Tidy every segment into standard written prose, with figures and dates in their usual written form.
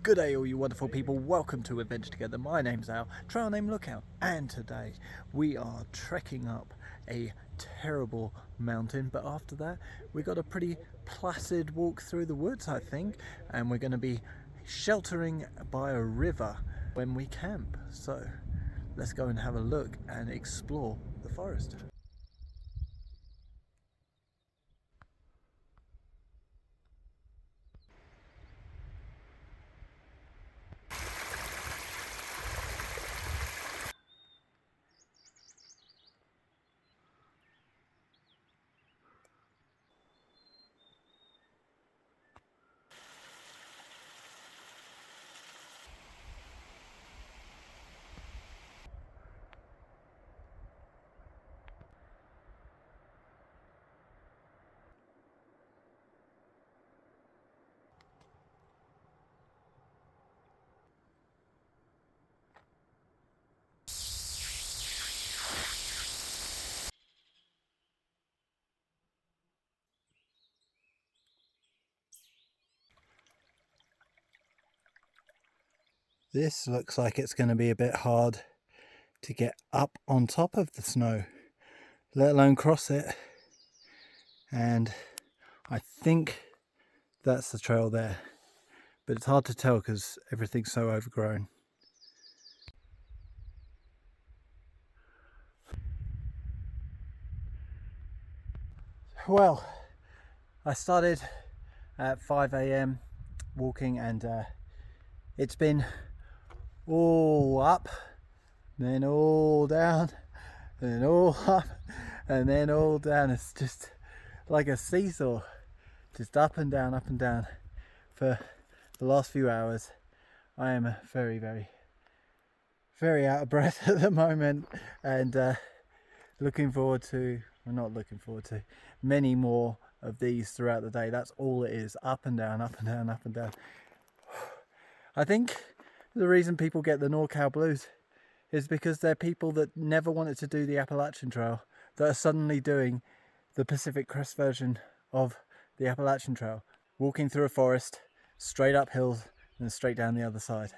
Good day all you wonderful people, welcome to Adventure Together. My name's Al, Trail Name Lookout, and today we are trekking up a terrible mountain, but after that we got a pretty placid walk through the woods, I think, and we're going to be sheltering by a river when we camp. So let's go and have a look and explore the forest. This looks like it's going to be a bit hard to get up on top of the snow, let alone cross it. And I think that's the trail there, but it's hard to tell because everything's so overgrown. Well, I started at 5 a.m. walking, and it's been all up, then all down, then all up, and then all down. It's just like a seesaw, just up and down for the last few hours. I am very out of breath at the moment, and looking forward to, well, not looking forward to, many more of these throughout the day. That's all it is, up and down. I think the reason people get the NorCal blues is because they're people that never wanted to do the Appalachian Trail that are suddenly doing the Pacific Crest version of the Appalachian Trail, walking through a forest, straight up hills and straight down the other side.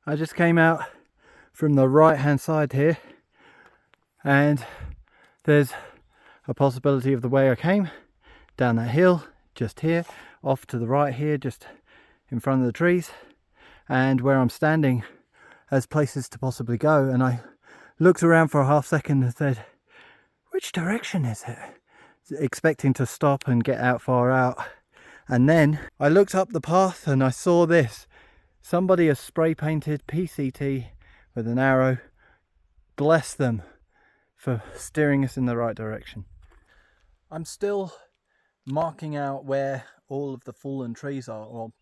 I just came out from the right hand side here, and there's a possibility of the way I came down that hill just here, off to the right here, just in front of the trees, and where I'm standing as places to possibly go. And I looked around for a half second and said, which direction is it? Expecting to stop and get out far out. And then I looked up the path and I saw this. Somebody has spray painted PCT with an arrow. Bless them for steering us in the right direction. I'm still marking out where all of the fallen trees are, or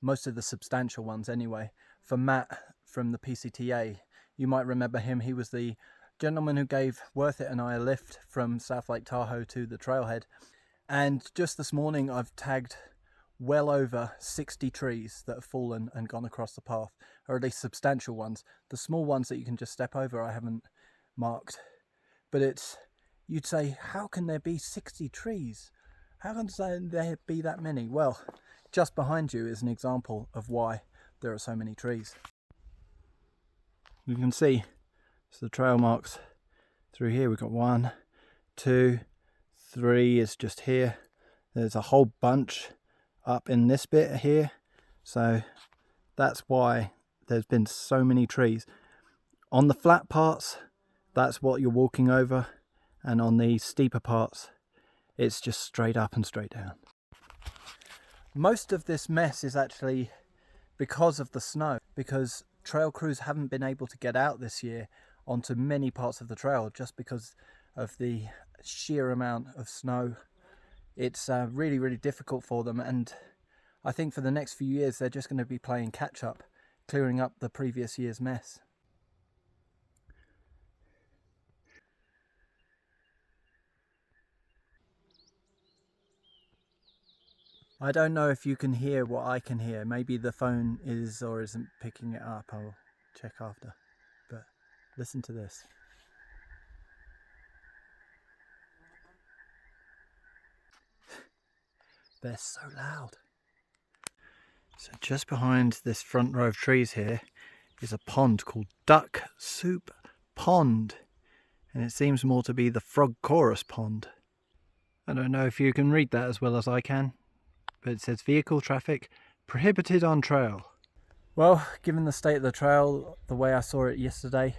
most of the substantial ones anyway, for Matt from the PCTA. You might remember him. He was the gentleman who gave Worth It and I a lift from South Lake Tahoe to the trailhead. And just this morning I've tagged well over 60 trees that have fallen and gone across the path, or at least substantial ones. The small ones that you can just step over I haven't marked. But you'd say, how can there be 60 trees? How can there be that many? Well, just behind you is an example of why there are so many trees. You can see, so the trail marks through here. We've got 1, 2, 3 is just here. There's a whole bunch up in this bit here. So that's why there's been so many trees. On the flat parts, that's what you're walking over, and on the steeper parts it's just straight up and straight down. Most of this mess is actually because of the snow, because trail crews haven't been able to get out this year onto many parts of the trail just because of the sheer amount of snow. It's really difficult for them, and I think for the next few years they're just going to be playing catch up, clearing up the previous year's mess. I don't know if you can hear what I can hear. Maybe the phone is or isn't picking it up. I'll check after. But listen to this. They're so loud. So just behind this front row of trees here is a pond called Duck Soup Pond, and it seems more to be the Frog Chorus Pond. I don't know if you can read that as well as I can, but it says vehicle traffic prohibited on trail. Well, given the state of the trail, the way I saw it yesterday,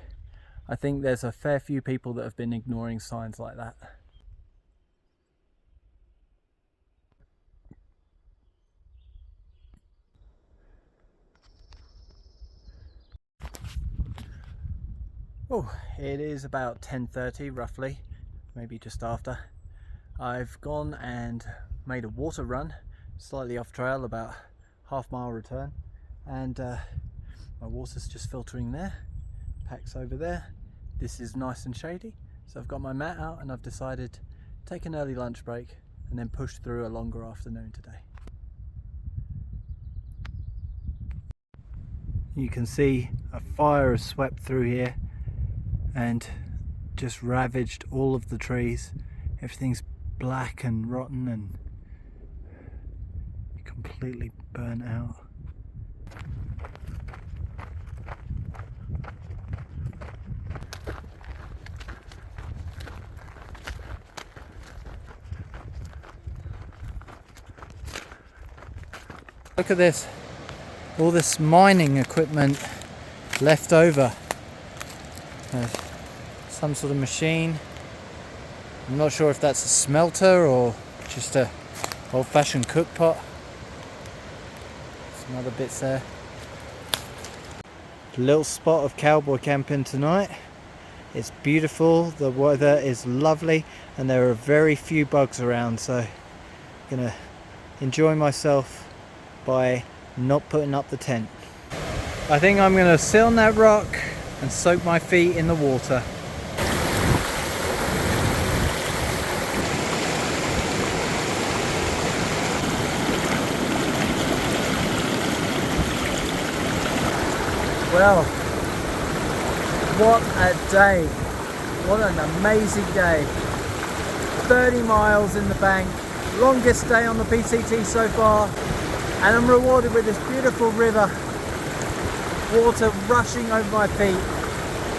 I think there's a fair few people that have been ignoring signs like that. Oh, it is about 10:30 roughly, maybe just after. I've gone and made a water run, slightly off trail, about half-mile return, and my water's just filtering there, pack's over there. This is nice and shady, so I've got my mat out and I've decided to take an early lunch break and then push through a longer afternoon today. You can see a fire has swept through here and just ravaged all of the trees. Everything's black and rotten and completely burnt out. Look at this, all this mining equipment left over. Some sort of machine. I'm not sure if that's a smelter or just a old-fashioned cook pot. Some other bits there. A little spot of cowboy camping tonight. It's beautiful, the weather is lovely, and there are very few bugs around, so I'm gonna enjoy myself by not putting up the tent. I think I'm gonna sit on that rock and soak my feet in the water. Well, what a day. What an amazing day. 30 miles in the bank, longest day on the PCT so far, and I'm rewarded with this beautiful river. Water rushing over my feet.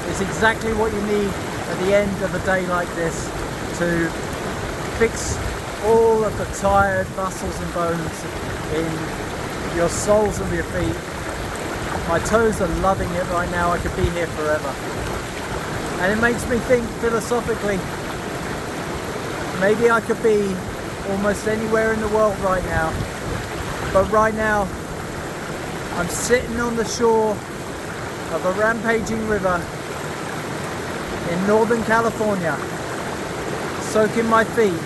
It's exactly what you need at the end of a day like this to fix all of the tired muscles and bones in your soles of your feet. My toes are loving it right now. I could be here forever. And it makes me think philosophically, maybe I could be almost anywhere in the world right now. But right now, I'm sitting on the shore of a rampaging river in Northern California, soaking my feet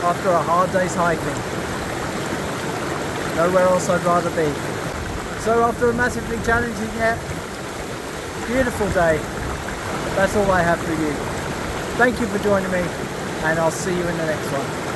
after a hard day's hiking. Nowhere else I'd rather be. So after a massively challenging yet beautiful day, that's all I have for you. Thank you for joining me, and I'll see you in the next one.